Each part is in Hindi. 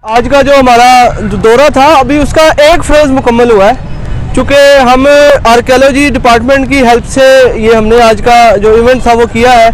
आज का जो हमारा दौरा था अभी उसका एक फेज़ मुकम्मल हुआ है। चूँकि हम आर्कियोलॉजी डिपार्टमेंट की हेल्प से ये हमने आज का जो इवेंट था वो किया है,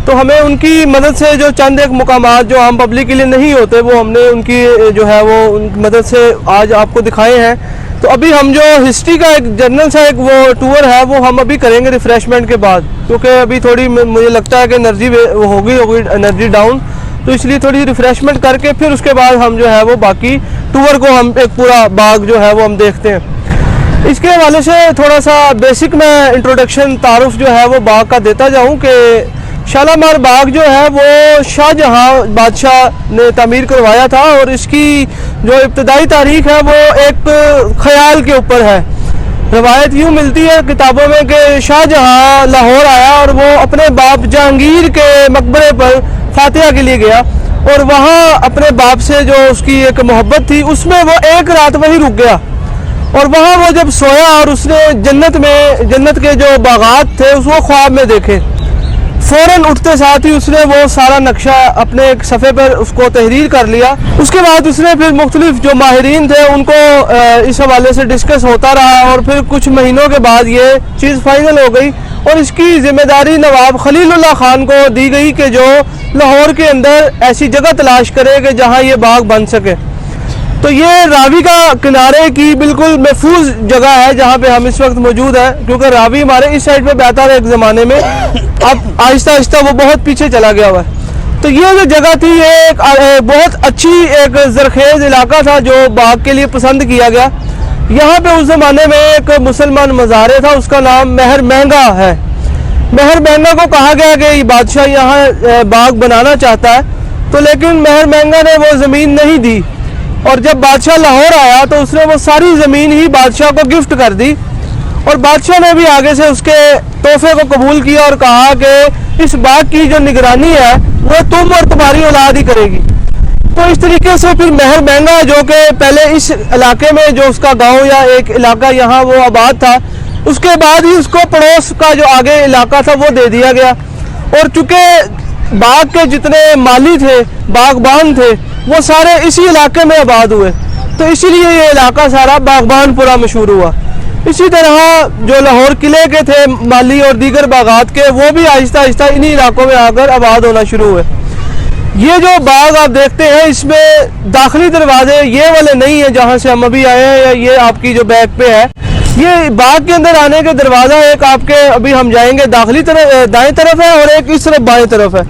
तो हमें उनकी मदद से जो चंद एक मुकामात जो हम पब्लिक के लिए नहीं होते वो हमने उनकी जो है वो उनकी मदद से आज आपको दिखाए हैं। तो अभी हम जो हिस्ट्री का एक जर्नल सा एक वो टूर है वो हम अभी करेंगे रिफ़्रेशमेंट के बाद, क्योंकि अभी थोड़ी मुझे लगता है कि एनर्जी होगी एनर्जी डाउन, तो इसलिए थोड़ी रिफ़्रेशमेंट करके फिर उसके बाद हम जो है वो बाकी टूर को हम एक पूरा बाग जो है वो हम देखते हैं। इसके हवाले से थोड़ा सा बेसिक मैं इंट्रोडक्शन तारुफ जो है वो बाग का देता जाऊं कि शालामार बाग जो है वो शाहजहां बादशाह ने तामीर करवाया था और इसकी जो इब्तदाई तारीख है वो एक ख्याल के ऊपर है। रवायत यूँ मिलती है किताबों में कि शाहजहां लाहौर आया और वो अपने बाप जहांगीर के मकबरे पर फातिहा के लिए गया और वहाँ अपने बाप से जो उसकी एक मोहब्बत थी उसमें वो एक रात वहीं रुक गया और वहाँ वो जब सोया और उसने जन्नत के जो बागात थे उसको ख्वाब में देखे। फ़ौरन उठते साथ ही उसने वो सारा नक्शा अपने एक सफ़े पर उसको तहरीर कर लिया। उसके बाद उसने फिर मुख्तलिफ जो माहिरीन थे उनको इस हवाले से डिस्कस होता रहा और फिर कुछ महीनों के बाद ये चीज़ फाइनल हो गई और इसकी ज़िम्मेदारी नवाब खलीलुल्लाह खान को दी गई कि जो लाहौर के अंदर ऐसी जगह तलाश करे कि जहाँ ये बाग बन सके। तो ये रावी का किनारे की बिल्कुल महफूज जगह है जहाँ पे हम इस वक्त मौजूद है, क्योंकि रावी हमारे इस साइड पे बहता था एक ज़माने में, अब आहिस्ता आहिस्ता वो बहुत पीछे चला गया हुआ है। तो ये जो जगह थी ये एक बहुत अच्छी एक ज़रखेज़ इलाका था जो बाग के लिए पसंद किया गया। यहाँ पे उस ज़माने में एक मुसलमान मज़ारे था, उसका नाम महर महंगा है। महर महंगा को कहा गया कि बादशाह यहाँ बाग बनाना चाहता है, तो लेकिन महर महंगा ने वो ज़मीन नहीं दी और जब बादशाह लाहौर आया तो उसने वो सारी ज़मीन ही बादशाह को गिफ्ट कर दी और बादशाह ने भी आगे से उसके तोहफे को कबूल किया और कहा कि इस बाग की जो निगरानी है वो तुम और तुम्हारी औलाद ही करेगी। तो इस तरीके से फिर महर महंगा जो कि पहले इस इलाके में जो उसका गांव या एक इलाका यहाँ वो आबाद था, उसके बाद ही उसको पड़ोस का जो आगे इलाका था वो दे दिया गया। और चूँकि बाग के जितने माली थे, बागबान थे, वो सारे इसी इलाके में आबाद हुए, तो इसीलिए ये इलाका सारा बागबानपुरा मशहूर हुआ। इसी तरह जो लाहौर किले के थे माली और दीगर बागात के, वो भी आहिस्ता आहिस्ता इन्हीं इलाकों में आकर आबाद होना शुरू हुए। ये जो बाग आप देखते हैं इसमें दाखिली दरवाजे ये वाले नहीं है जहाँ से हम अभी आए हैं, या ये आपकी जो बैक पे है, ये बाग के अंदर आने के दरवाज़ा एक आपके अभी हम जाएंगे दाखिली तरफ दाएं तरफ है और एक इस तरफ बाएं तरफ है।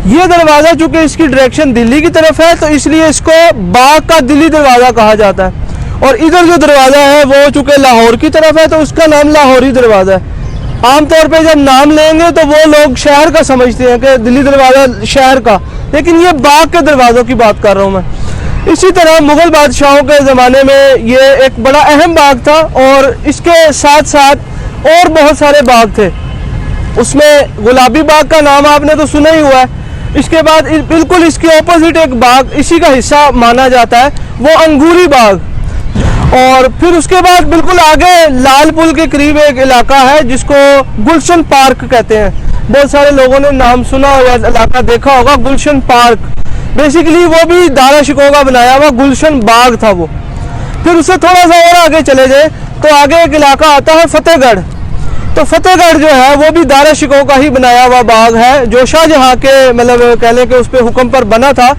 ये दरवाज़ा चूँकि इसकी डायरेक्शन दिल्ली की तरफ है तो इसलिए इसको बाग का दिल्ली दरवाज़ा कहा जाता है, और इधर जो दरवाज़ा है वो चूँकि लाहौर की तरफ है तो उसका नाम लाहौरी दरवाज़ा है। आमतौर पे जब नाम लेंगे तो वो लोग शहर का समझते हैं कि दिल्ली दरवाज़ा शहर का, लेकिन ये बाग के दरवाज़ों की बात कर रहा हूँ मैं। इसी तरह मुग़ल बादशाहों के ज़माने में ये एक बड़ा अहम बाग था और इसके साथ साथ और बहुत सारे बाग थे। उसमें गुलाबी बाग का नाम आपने तो सुना ही हुआ है। इसके बाद बिल्कुल इसके ऑपोजिट एक बाग इसी का हिस्सा माना जाता है, वो अंगूरी बाग। और फिर उसके बाद बिल्कुल आगे लाल पुल के करीब एक इलाका है जिसको गुलशन पार्क कहते हैं। बहुत सारे लोगों ने नाम सुना या इलाका देखा होगा, गुलशन पार्क। बेसिकली वो भी दारा शिकोह का बनाया हुआ गुलशन बाग था वो। फिर उससे थोड़ा सा और आगे चले जाए तो आगे एक इलाका आता है फतेहगढ़। तो फतेहगढ़ जो है वो भी दारा शिकोह का ही बनाया हुआ बाग है जो शाहजहां के मतलब कहने के उस पर हुक्म पर बना था,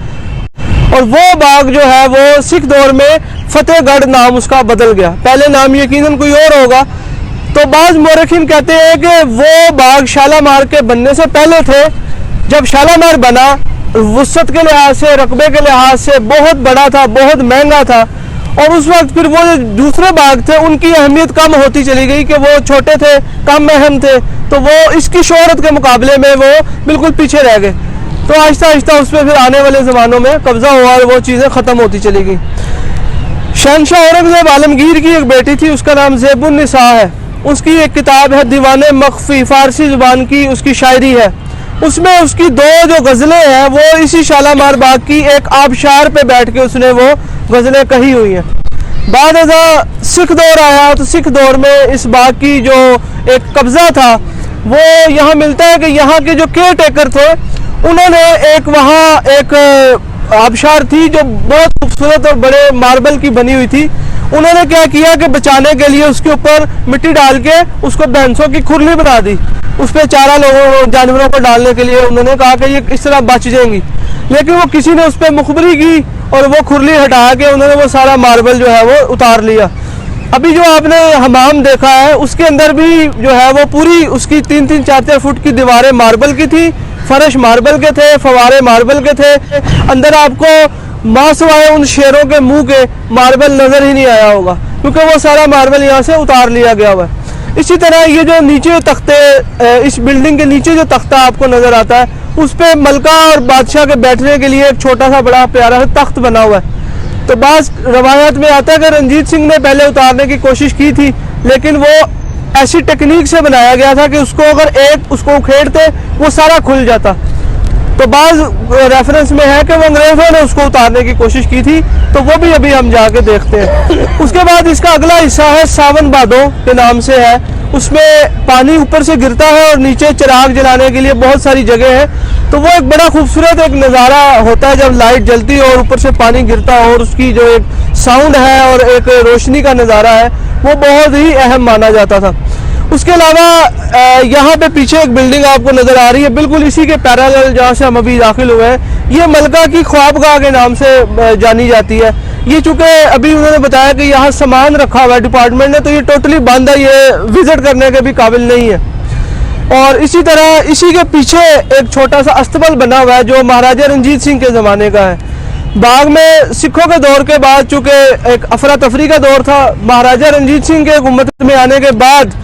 और वो बाग जो है वो सिख दौर में फतेहगढ़ नाम उसका बदल गया। पहले नाम यकीनन कोई और होगा। तो बाज़ मौरखीन कहते हैं कि वो बाग शालामार के बनने से पहले थे। जब शालामार बना वुसअत के लिहाज से, रकबे के लिहाज से बहुत बड़ा था, बहुत महंगा था, और उस वक्त फिर वो जो दूसरे बाग थे उनकी अहमियत कम होती चली गई कि वो छोटे थे, कम अहम थे, तो वो इसकी शोहरत के मुकाबले में वो बिल्कुल पीछे रह गए। तो आहिस्ता आहिस्ता उस पर फिर आने वाले ज़मानों में कब्ज़ा हुआ और वो चीज़ें ख़त्म होती चली गई। शहंशाह औरंगज़ेब आलमगीर की एक बेटी थी, उसका नाम ज़ेबुन्निसा है। उसकी एक किताब है दीवाने मख्फी, फ़ारसी ज़ुबान की उसकी शायरी है। उसमें उसकी दो जो गज़लें हैं वो इसी शालामार बाग की एक आबशार पे बैठ के उसने वो गज़लें कही हुई हैं। बाद अज़ा सिख दौर आया तो सिख दौर में इस बाग की जो एक कब्ज़ा था वो यहाँ मिलता है कि यहाँ के जो केयर टेकर थे उन्होंने एक वहाँ एक आबशार थी जो बहुत खूबसूरत और बड़े मार्बल की बनी हुई थी। उन्होंने क्या किया कि बचाने के लिए उसके ऊपर मिट्टी डाल के उसको भैंसों की खुरली बना दी। उस पर चारा लोगों जानवरों को डालने के लिए उन्होंने कहा कि ये इस तरह बच जाएंगी, लेकिन वो किसी ने उस पर मुखबरी की और वो खुरली हटा के उन्होंने वो सारा मार्बल जो है वो उतार लिया। अभी जो आपने हमाम देखा है उसके अंदर भी जो है वो पूरी उसकी 3-3, 4-4 फुट की दीवारें मार्बल की थी, फर्श मार्बल के थे, फवारे मार्बल के थे। अंदर आपको मासवाए उन शेरों के मुंह के मार्बल नजर ही नहीं आया होगा, क्योंकि वो सारा मार्बल यहाँ से उतार लिया गया हुआ है। इसी तरह ये जो नीचे तख्ते, इस बिल्डिंग के नीचे जो तख्ता आपको नजर आता है उस पे मलका और बादशाह के बैठने के लिए एक छोटा सा बड़ा प्यारा सा तख्त बना हुआ है। तो बाज़ रवायात में आता है कि रंजीत सिंह ने पहले उतारने की कोशिश की थी, लेकिन वो ऐसी टेक्निक से बनाया गया था कि उसको अगर एक उसको उखेड़ते वो सारा खुल जाता। तो बाज़ रेफरेंस में है कि वो अंग्रेज़ों ने उसको उतारने की कोशिश की थी, तो वो भी अभी हम जाके देखते हैं। उसके बाद इसका अगला हिस्सा है सावन बादों के नाम से है। उसमें पानी ऊपर से गिरता है और नीचे चिराग जलाने के लिए बहुत सारी जगह है। तो वो एक बड़ा खूबसूरत एक नज़ारा होता है जब लाइट जलती है और ऊपर से पानी गिरता है, और उसकी जो एक साउंड है और एक रोशनी का नज़ारा है वो बहुत ही अहम माना जाता था। उसके अलावा यहाँ पे पीछे एक बिल्डिंग आपको नज़र आ रही है, बिल्कुल इसी के पैरेलल जहाँ से हम अभी दाखिल हुए हैं। ये मलका की ख्वाबगाह के नाम से जानी जाती है। ये चूँकि अभी उन्होंने बताया कि यहाँ सामान रखा हुआ है डिपार्टमेंट ने, तो ये टोटली बंद है, ये विजिट करने के भी काबिल नहीं है। और इसी तरह इसी के पीछे एक छोटा सा अस्तबल बना हुआ है जो महाराजा रंजीत सिंह के ज़माने का है। बाग में सिखों के दौर के बाद चूँकि एक अफरा तफरी का दौर था, महाराजा रंजीत सिंह के हुकूमत में आने के बाद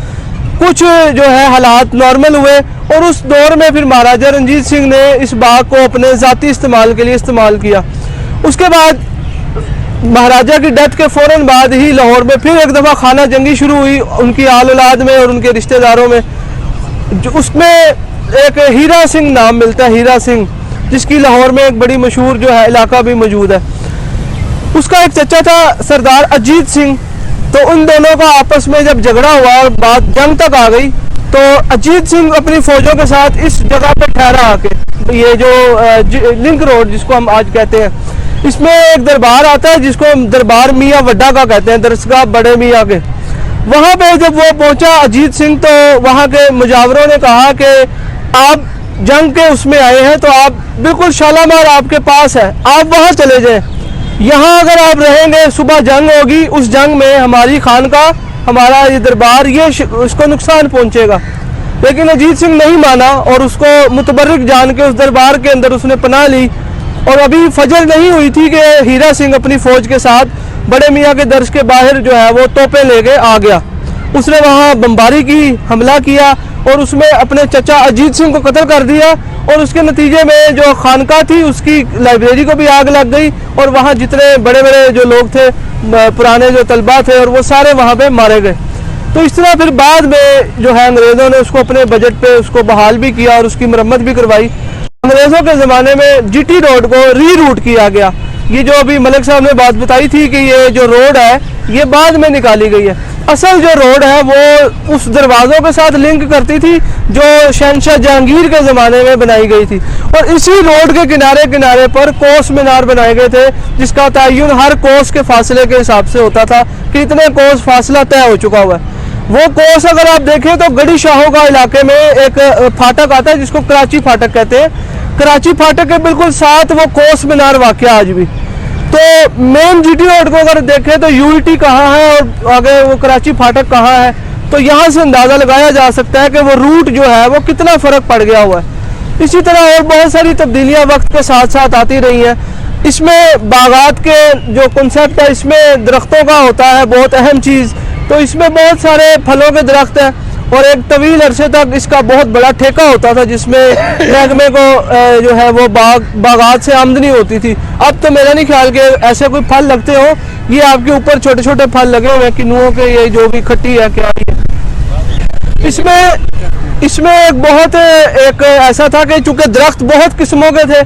कुछ जो है हालात नॉर्मल हुए, और उस दौर में फिर महाराजा रंजीत सिंह ने इस बाग को अपने ज़ाती इस्तेमाल के लिए इस्तेमाल किया। उसके बाद महाराजा की डेथ के फ़ौरन बाद ही लाहौर में फिर एक दफ़ा खाना जंगी शुरू हुई उनकी आल औलाद में और उनके रिश्तेदारों में। उसमें एक हीरा सिंह नाम मिलता है, हीरा सिंह, जिसकी लाहौर में एक बड़ी मशहूर जो है इलाका भी मौजूद है। उसका एक चचा था सरदार अजीत सिंह। तो उन दोनों का आपस में जब झगड़ा हुआ और बात जंग तक आ गई, तो अजीत सिंह अपनी फौजों के साथ इस जगह पे ठहरा आके, ये जो लिंक रोड जिसको हम आज कहते हैं, इसमें एक दरबार आता है जिसको हम दरबार मियाँ वड्डा का कहते हैं, दरसगाह बड़े मियाँ के। वहाँ पे जब वो पहुँचा अजीत सिंह, तो वहाँ के मुजावरों ने कहा कि आप जंग के उसमें आए हैं तो आप बिल्कुल शालामार आपके पास है, आप वहाँ चले जाएं। यहाँ अगर आप रहेंगे सुबह जंग होगी, उस जंग में हमारी खानका, हमारा ये दरबार, ये उसको नुकसान पहुँचेगा। लेकिन अजीत सिंह नहीं माना और उसको मुतबर्रिक जान के उस दरबार के अंदर उसने पनाह ली। और अभी फजर नहीं हुई थी कि हीरा सिंह अपनी फ़ौज के साथ बड़े मियाँ के दर्श के बाहर जो है वो तोपें लेके आ गया। उसने वहाँ बमबारी की, हमला किया और उसमें अपने चचा अजीत सिंह को कत्ल कर दिया। और उसके नतीजे में जो खानका थी उसकी लाइब्रेरी को भी आग लग गई, और वहाँ जितने बड़े बड़े जो लोग थे, पुराने जो तलबा थे, और वो सारे वहाँ पे मारे गए। तो इस तरह फिर बाद में जो है अंग्रेज़ों ने उसको अपने बजट पे उसको बहाल भी किया और उसकी मरम्मत भी करवाई। अंग्रेज़ों के ज़माने में जीटी रोड को री रूट किया गया। ये जो अभी मलिक साहब ने बात बताई थी कि ये जो रोड है ये बाद में निकाली गई है। असल जो रोड है वो उस दरवाज़ों के साथ लिंक करती थी जो शहनशाह जहांगीर के ज़माने में बनाई गई थी। और इसी रोड के किनारे किनारे पर कोस मीनार बनाए गए थे, जिसका तयन हर कोस के फासले के हिसाब से होता था कि इतने कोस फासला तय हो चुका हुआ है। वो कोस अगर आप देखें तो गढ़ी शाहों का इलाके में एक फाटक आता है जिसको कराची फाटक कहते हैं। कराची फाटक के बिल्कुल साथ वो कोस मीनार वाक़या आज भी। तो मेन जीटी रोड को अगर देखें तो यूईटी कहाँ है और आगे वो कराची फाटक कहाँ है, तो यहाँ से अंदाज़ा लगाया जा सकता है कि वो रूट जो है वो कितना फ़र्क पड़ गया हुआ है। इसी तरह और बहुत सारी तब्दीलियाँ वक्त के साथ साथ आती रही हैं। इसमें बागात के जो कॉन्सेप्ट है, इसमें दरख्तों का होता है बहुत अहम चीज़। तो इसमें बहुत सारे फलों के दरख्त हैं और एक तवील अरसे तक इसका बहुत बड़ा ठेका होता था जिसमें महकमे को जो है वो बागात से आमदनी होती थी। अब तो मेरा नहीं ख्याल कि ऐसे कोई फल लगते हो। ये आपके ऊपर छोटे छोटे फल लगे हुए हैं किन्नुओं के, ये जो भी खट्टी है क्या है। इसमें एक बहुत ऐसा था कि चूँकि दरख्त बहुत किस्मों के थे,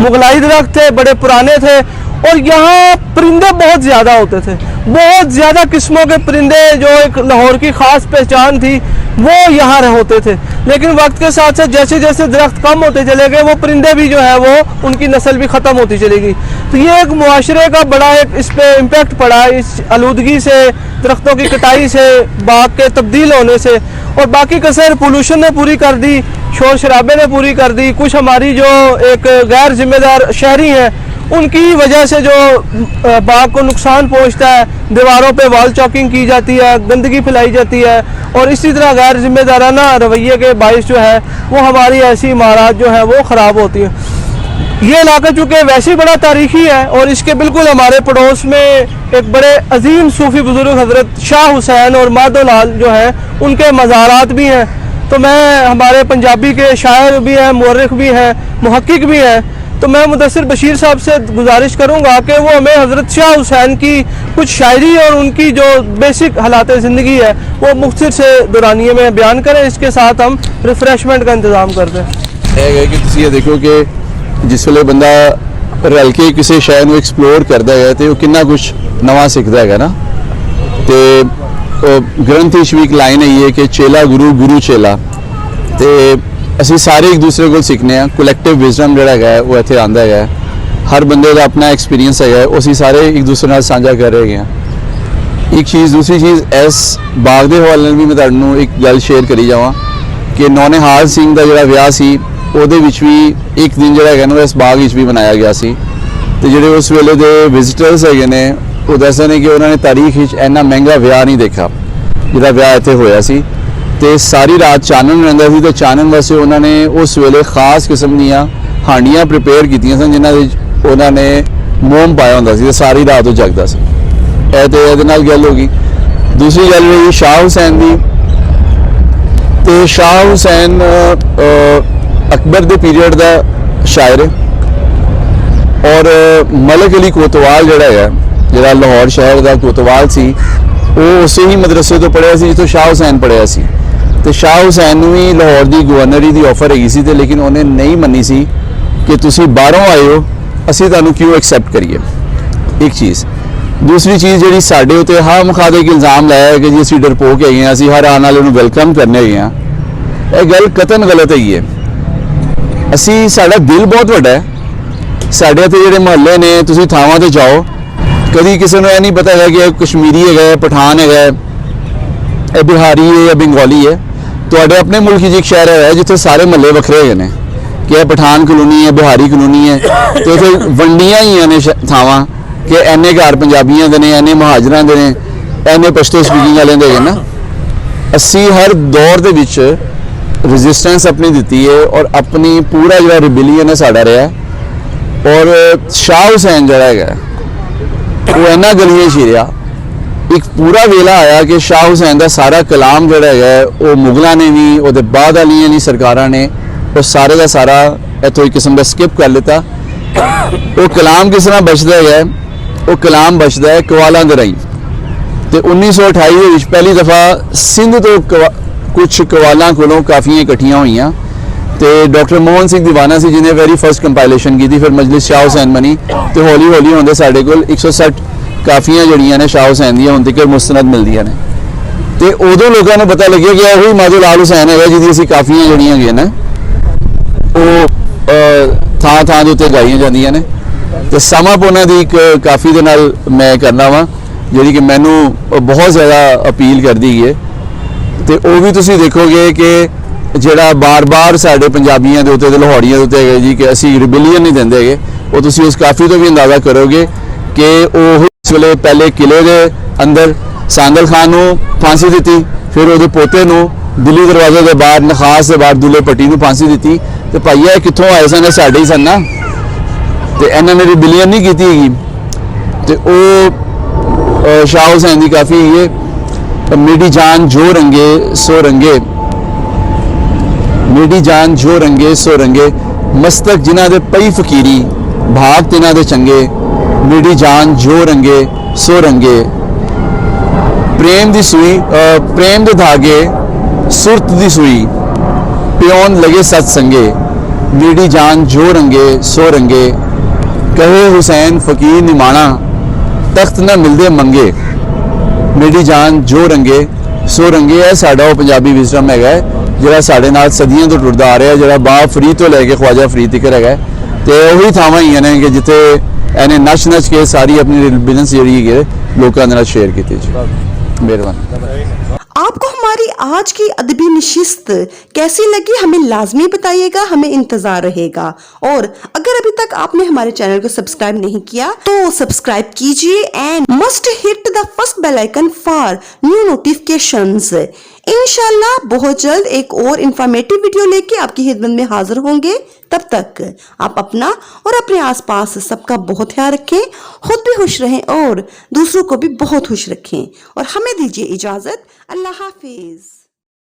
मुगलाई दरख्त थे, बड़े पुराने थे, और यहाँ परिंदे बहुत ज़्यादा होते थे, बहुत ज़्यादा किस्मों के परिंदे, जो एक लाहौर की ख़ास पहचान थी वो यहाँ होते थे। लेकिन वक्त के साथ साथ जैसे जैसे दरख्त कम होते चले गए, वो परिंदे भी जो है वो उनकी नस्ल भी ख़त्म होती चली गई। तो ये एक मुआशरे का बड़ा एक इस पर इम्पेक्ट पड़ा, इस आलूदगी से, दरख्तों की कटाई से, बाग के तब्दील होने से। और बाकी कसर पोल्यूशन ने पूरी कर दी, शोर शराबे ने पूरी कर दी। कुछ हमारी जो एक गैर जिम्मेदार शहरी हैं, उनकी वजह से जो बाग को नुकसान पहुंचता है, दीवारों पे वॉल चॉकिंग की जाती है, गंदगी फैलाई जाती है, और इसी तरह गैर जिम्मेदाराना रवैये के बाइस जो है वो हमारी ऐसी इमारत जो है वो ख़राब होती है। ये इलाका चूँकि वैसे ही बड़ा तारीखी है, और इसके बिल्कुल हमारे पड़ोस में एक बड़े अजीम सूफ़ी बुज़ुर्ग हज़रत शाह हुसैन और माधोलाल जो है उनके मज़ारात भी हैं। तो मैं, हमारे पंजाबी के शायर भी हैं, मुअर्रिख भी हैं, मुहक्किक भी हैं, तो मैं मुदस्सिर बशीर साहब से गुजारिश करूंगा कि वो हमें हज़रत शाह हुसैन की कुछ शायरी और उनकी जो बेसिक हालात ज़िंदगी है वो मुख्तसर से दुरानिये में बयान करें। इसके साथ हम रिफ्रेशमेंट का इंतज़ाम कर दें। कि तुम ये देखो कि जिस वे बंदा रल के किसी शहर को एक्सप्लोर करता है तो कितना कुछ नवा सीखता है ना। तो ग्रंथ भी एक लाइन है कि चेला गुरु, गुरु चेला। तो ਅਸੀਂ ਸਾਰੇ ਇੱਕ ਦੂਸਰੇ ਕੋਲ ਸਿੱਖਨੇ ਆ। ਕਲੈਕਟਿਵ ਵਿਜ਼ਡਮ ਜਿਹੜਾ ਹੈ ਉਹ ਇੱਥੇ ਆਂਦਾ ਹੈ। ਹਰ ਬੰਦੇ ਦਾ ਆਪਣਾ ਐਕਸਪੀਰੀਅੰਸ ਹੈ, ਉਹ ਅਸੀਂ ਸਾਰੇ ਇੱਕ ਦੂਸਰੇ ਨਾਲ ਸਾਂਝਾ ਕਰ ਰਹੇ ਹਾਂ। ਇੱਕ ਚੀਜ਼, ਦੂਸਰੀ ਚੀਜ਼, ਇਸ ਬਾਗ ਦੇ ਹਵਾਲੇ ਨਾਲ ਵੀ ਮੈਂ ਤੁਹਾਨੂੰ ਇੱਕ ਗੱਲ ਸ਼ੇਅਰ ਕਰੀ ਜਾਵਾਂ ਕਿ ਨੌਨਿਹਾਲ ਸਿੰਘ ਦਾ ਜਿਹੜਾ ਵਿਆਹ ਸੀ ਉਹਦੇ ਵਿੱਚ ਵੀ ਇੱਕ ਦਿਨ ਜਿਹੜਾ ਹੈਗਾ ਨਾ ਇਸ ਬਾਗ ਵਿੱਚ ਵੀ ਮਨਾਇਆ ਗਿਆ ਸੀ। ਤੇ ਜਿਹੜੇ ਉਸ ਵੇਲੇ ਦੇ ਵਿਜ਼ਿਟਰਸ ਹੈਗੇ ਨੇ ਉਹ ਦੱਸਦੇ ਨੇ ਕਿ ਉਹਨਾਂ ਨੇ ਤਾਰੀਖ ਵਿੱਚ ਇੰਨਾ ਮਹਿੰਗਾ ਵਿਆਹ ਨਹੀਂ ਦੇਖਿਆ ਜਿਹੜਾ ਵਿਆਹ ਇੱਥੇ ਹੋਇਆ ਸੀ। ਤੇ ਸਾਰੀ ਰਾਤ ਚਾਨਣ ਰਹਿੰਦਾ ਸੀ ਤੇ ਚਾਨਣ ਵਾਸਤੇ ਉਹਨਾਂ ਨੇ ਉਸ ਵੇਲੇ ਖਾਸ ਕਿਸਮ ਦੀਆਂ ਹਾਂਡੀਆਂ ਪ੍ਰਿਪੇਅਰ ਕੀਤੀਆਂ ਸਨ ਜਿਨ੍ਹਾਂ ਵਿੱਚ ਉਹਨਾਂ ਨੇ ਮੋਮ ਪਾਇਆ ਹੁੰਦਾ ਸੀ ਤੇ ਸਾਰੀ ਰਾਤ ਉਹ ਜਗਦਾ ਸੀ। ਇਹ ਤੇ ਇਹਦੇ ਨਾਲ ਗੱਲ ਹੋ ਗਈ। ਦੂਸਰੀ ਗੱਲ ਰਹੀ ਸ਼ਾਹ ਹੁਸੈਨ ਦੀ। ਤੇ ਸ਼ਾਹ ਹੁਸੈਨ ਅਕਬਰ ਦੇ ਪੀਰੀਅਡ ਦਾ ਸ਼ਾਇਰ ਹੈ ਔਰ ਮਲਕ ਅਲੀ ਕੋਤਵਾਲ ਜਿਹੜਾ ਲਾਹੌਰ ਸ਼ਹਿਰ ਦਾ ਕੋਤਵਾਲ ਸੀ ਉਹ ਉਸੇ ਹੀ ਮਦਰਸੇ ਤੋਂ ਪੜ੍ਹਿਆ ਸੀ ਜਿੱਥੋਂ ਸ਼ਾਹ ਹੁਸੈਨ ਪੜ੍ਹਿਆ ਸੀ। ਤੇ ਸ਼ਾਹ ਹੁਸੈਨ ਨੂੰ ਵੀ ਲਾਹੌਰ ਦੀ ਗਵਰਨਰੀ ਦੀ ਆਫਰ ਹੈਗੀ ਸੀ ਤੇ ਲੇਕਿਨ ਉਹਨੇ ਨਹੀਂ ਮੰਨੀ ਸੀ ਕਿ ਤੁਸੀਂ ਬਾਹਰੋਂ ਆਏ ਹੋ, ਅਸੀਂ ਤੁਹਾਨੂੰ ਕਿਉਂ ਐਕਸੈਪਟ ਕਰੀਏ। ਇੱਕ ਚੀਜ਼। ਦੂਸਰੀ ਚੀਜ਼ ਜਿਹੜੀ ਸਾਡੇ ਉੱਤੇ ਹਾਂ ਮੁਖਾਦੇ ਇੱਕ ਇਲਜ਼ਾਮ ਲਾਇਆ ਕਿ ਜੀ ਅਸੀਂ ਡਰਪੋਕ ਹੈਗੇ ਹਾਂ, ਅਸੀਂ ਹਰ ਆਉਣ ਵਾਲੇ ਨੂੰ ਵੈਲਕਮ ਕਰਨੇ ਹੈਗੇ ਹਾਂ। ਇਹ ਗੱਲ ਕਤਨ ਗਲਤ ਹੈਗੀ ਹੈ। ਅਸੀਂ, ਸਾਡਾ ਦਿਲ ਬਹੁਤ ਵੱਡਾ ਹੈ। ਸਾਡੇ ਇੱਥੇ ਜਿਹੜੇ ਮੁਹੱਲੇ ਨੇ, ਤੁਸੀਂ ਥਾਵਾਂ ਤੇ ਜਾਓ, ਕਦੀ ਕਿਸੇ ਨੂੰ ਇਹ ਨਹੀਂ ਪਤਾ ਹੈ ਕਿ ਇਹ ਕਸ਼ਮੀਰੀ ਹੈਗਾ, ਪਠਾਨ ਹੈਗਾ, ਇਹ ਬਿਹਾਰੀ ਹੈ ਜਾਂ ਬੰਗਾਲੀ ਹੈ। ਤੁਹਾਡੇ ਆਪਣੇ ਮੁਲਕ 'ਚ ਇੱਕ ਸ਼ਹਿਰ ਹੈ ਜਿੱਥੇ ਸਾਰੇ ਮਹੱਲੇ ਵੱਖਰੇ ਹੈਗੇ ਨੇ ਕਿ ਇਹ ਪਠਾਨ ਕਲੋਨੀ ਹੈ, ਬਿਹਾਰੀ ਕਲੋਨੀ ਹੈ, ਤੇ ਉੱਥੇ ਵੰਡੀਆਂ ਹੀ ਨੇ ਥਾਵਾਂ ਕਿ ਐਨੇ ਘਰ ਪੰਜਾਬੀਆਂ ਦੇ ਨੇ, ਐਨੇ ਮਹਾਜਰਾਂ ਦੇ ਨੇ, ਐਨੇ ਪਸ਼ਤੋ ਸਪੀਕਿੰਗ ਵਾਲਿਆਂ ਦੇ ਹੈਗੇ ਨਾ। ਅਸੀਂ ਹਰ ਦੌਰ ਦੇ ਵਿੱਚ ਰੈਜ਼ਿਸਟੈਂਸ ਆਪਣੀ ਦਿੱਤੀ ਹੈ ਔਰ ਆਪਣੀ ਪੂਰਾ ਜਿਹੜਾ ਰਿਬੇਲੀਅਨ ਹੈ ਸਾਡਾ ਰਿਹਾ। ਔਰ ਸ਼ਾਹ ਹੁਸੈਨ ਜਿਹੜਾ ਹੈਗਾ ਉਹ ਇਹਨਾਂ ਗਲੀਆਂ 'ਚ ਹੀ ਰਿਹਾ। ਇੱਕ ਪੂਰਾ ਵੇਲਾ ਆਇਆ ਕਿ ਸ਼ਾਹ ਹੁਸੈਨ ਦਾ ਸਾਰਾ ਕਲਾਮ ਜਿਹੜਾ ਹੈਗਾ ਉਹ ਮੁਗਲਾਂ ਨੇ ਵੀ, ਉਹਦੇ ਬਾਅਦ ਵਾਲੀਆਂ ਵੀ ਸਰਕਾਰਾਂ ਨੇ ਉਹ ਸਾਰੇ ਦਾ ਸਾਰਾ ਇੱਥੋਂ ਇੱਕ ਕਿਸਮ ਦਾ ਸਕਿਪ ਕਰ ਲਿੱਤਾ। ਉਹ ਕਲਾਮ ਕਿਸ ਤਰ੍ਹਾਂ ਬਚਦਾ ਹੈਗਾ? ਉਹ ਕਲਾਮ ਬਚਦਾ ਹੈ ਕਵਾਲਾਂ ਦੇ ਰਾਹੀਂ। ਤੇ 1928 ਦੇ ਵਿੱਚ ਪਹਿਲੀ ਦਫਾ ਸਿੰਧ ਤੋਂ ਕੁਝ ਕਵਾਲਾਂ ਕੋਲੋਂ ਕਾਫੀਆਂ ਇਕੱਠੀਆਂ ਹੋਈਆਂ ਤੇ ਡਾਕਟਰ ਮੋਹਨ ਸਿੰਘ ਦੀਵਾਨਾ ਸੀ ਜਿਹਨੇ ਵੈਰੀ ਫਸਟ ਕੰਪਾਈਲੇਸ਼ਨ ਕੀਤੀ। ਫਿਰ ਮਜਲਿਸ ਸ਼ਾਹ ਹੁਸੈਨ ਬਣੀ ਤੇ ਹੌਲੀ ਹੌਲੀ ਹੁੰਦੇ ਸਾਡੇ ਕੋਲ 160 ਕਾਫੀਆਂ ਜਿਹੜੀਆਂ ਨੇ ਸ਼ਾਹ ਹੁਸੈਨ ਦੀਆਂ ਹੁਣ ਤੱਕ ਮੁਸਤਨਦ ਮਿਲਦੀਆਂ ਨੇ। ਤੇ ਉਦੋਂ ਲੋਕਾਂ ਨੂੰ ਪਤਾ ਲੱਗਿਆ ਕਿ ਉਹੀ ਮਾਧੋਲਾਲ ਹੁਸੈਨ ਹੈਗਾ ਜਿਹਦੀ ਅਸੀਂ ਕਾਫੀਆਂ ਜਿਹੜੀਆਂ ਹੈਗੀਆਂ ਨੇ ਉਹ ਥਾਂ ਥਾਂ ਦੇ ਉੱਤੇ ਗਾਈਆਂ ਜਾਂਦੀਆਂ ਨੇ। ਤੇ ਸਮਾਂ ਉਹਨਾਂ ਦੀ ਇੱਕ ਕਾਫੀ ਦੇ ਨਾਲ ਮੈਂ ਕਰਨਾ ਵਾ ਜਿਹੜੀ ਕਿ ਮੈਨੂੰ ਬਹੁਤ ਜ਼ਿਆਦਾ ਅਪੀਲ ਕਰਦੀ ਹੈ। ਤੇ ਉਹ ਵੀ ਤੁਸੀਂ ਦੇਖੋਗੇ ਕਿ ਜਿਹੜਾ ਬਾਰ-ਬਾਰ ਸਾਡੇ ਪੰਜਾਬੀਆਂ ਦੇ ਉੱਤੇ ਤੇ ਲਾਹੌਰੀਆਂ ਦੇ ਉੱਤੇ ਹੈਗਾ ਜੀ ਕਿ ਅਸੀਂ ਰਿਬੇਲੀਅਨ ਨਹੀਂ ਦਿੰਦੇ ਹੈਗੇ, ਉਹ ਤੁਸੀਂ ਉਸ ਕਾਫੀ ਤੋਂ ਵੀ ਅੰਦਾਜ਼ਾ ਕਰੋਗੇ ਕਿ ਉਹ ਇਸ ਵੇਲੇ ਪਹਿਲੇ ਕਿਲੇ ਦੇ ਅੰਦਰ ਸਾਂਦਲ ਖਾਨ ਨੂੰ ਫਾਂਸੀ ਦਿੱਤੀ, ਫਿਰ ਉਹਦੇ ਪੋਤੇ ਨੂੰ ਦਿੱਲੀ ਦਰਵਾਜ਼ੇ ਦੇ ਬਾਹਰ ਨਖਾਸ ਦੇ ਬਾਹਰ ਦੁੱਲੇ ਪੱਟੀ ਨੂੰ ਫਾਂਸੀ ਦਿੱਤੀ। ਤੇ ਭਾਈਆ ਕਿੱਥੋਂ ਆਏ ਸਨ? ਸਾਡੇ ਹੀ ਸਨ ਨਾ। ਤੇ ਇਹਨਾਂ ਨੇ ਰਿਬੇਲੀਅਨ ਨਹੀਂ ਕੀਤੀ ਹੈਗੀ। ਤੇ ਉਹ ਸ਼ਾਹ ਹੁਸੈਨ ਦੀ ਕਾਫੀ ਇਹ ਮੇਰੀ ਜਾਨ ਜੋ ਰੰਗੇ ਸੋ ਰੰਗੇ, ਮੇਰੀ ਜਾਨ ਜੋ ਰੰਗੇ ਸੋ ਰੰਗੇ, ਮਸਤਕ ਜਿਨ੍ਹਾਂ ਦੇ ਪਈ ਫਕੀਰੀ, ਭਾਗ ਤਿਨਾਂ ਦੇ ਚੰਗੇ, ਮੇਰੀ ਜਾਨ ਜੋ ਰੰਗੇ ਸੋ ਰੰਗੇ। ਪ੍ਰੇਮ ਦੀ ਸੂਈ, ਪ੍ਰੇਮ ਦੇ ਧਾਗੇ ਸੁਰਤ ਦੀ ਸੂਈ, ਪਿਓਨ ਲਗੇ ਸਤ ਸੰਗੇ, ਮੇਰੀ ਜਾਨ ਜੋ ਰੰਗੇ ਸੋ ਰੰਗੇ। कहे हुसैन फकीर निमाणा तख्त ना मिलदे मंगे मेरी जान जो रंगे सो रंगे है साडा वो पंजाबी विजडम है ਜਿਹੜਾ ਸਾਡੇ ਨਾਲ ਸਦੀਆਂ ਤੋਂ ਟੁਰਦਾ ਆ ਰਿਹਾ ਜਿਹੜਾ ਬਾਬ ਫਰੀਦ ਤੋਂ ਲੈ ਕੇ ਖਵਾਜਾ ਫਰੀਦ ਤੱਕ ਹੈਗਾ ਤੇ ਉਹੀ ਥਾਵਾਂ ਹੀ ਨੇ ਕਿ ਜਿੱਥੇ ਇਹਨੇ ਨੱਚ ਕੇ ਸਾਰੀ ਆਪਣੀ ਰਿਲੀਜਨਸ ਜਿਹੜੀ ਹੈ ਲੋਕਾਂ ਦੇ ਨਾਲ ਸ਼ੇਅਰ ਕੀਤੀ ਜੀ ਮਿਹਰਬਾਨੀ। आपको हमारी आज की अदबी नशिस्त कैसी लगी हमें लाजमी बताइएगा, हमें इंतजार रहेगा। और अगर अभी तक आपने हमारे चैनल को सब्सक्राइब नहीं किया तो सब्सक्राइब कीजिए and must hit the first bell icon for new notifications. इंशाल्लाह बहुत जल्द एक और इंफॉर्मेटिव वीडियो लेके आपकी खिदमत में हाजिर होंगे। तब तक आप अपना और अपने आसपास सबका बहुत ख्याल रखें, खुद भी खुश रहें और दूसरों को भी बहुत खुश रखें और हमें दीजिए इजाजत। अल्लाह हाफिज।